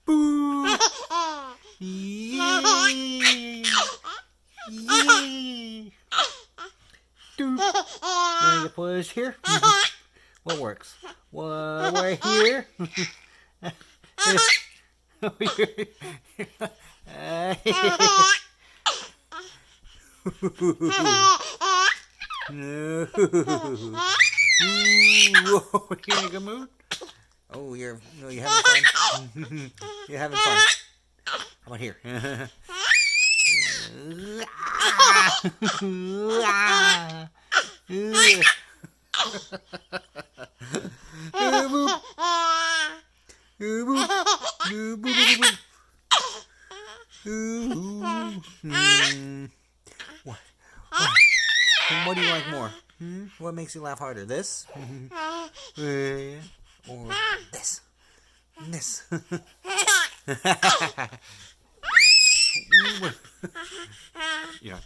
Boo! Yay! Yay! Doop! Want to put this here? What works? One right here. No. Whoa, you in a good mood? Oh, you're having fun. You're having fun. How about here? What? What do you like more? What makes you laugh harder? This? Or this? This? Yeah.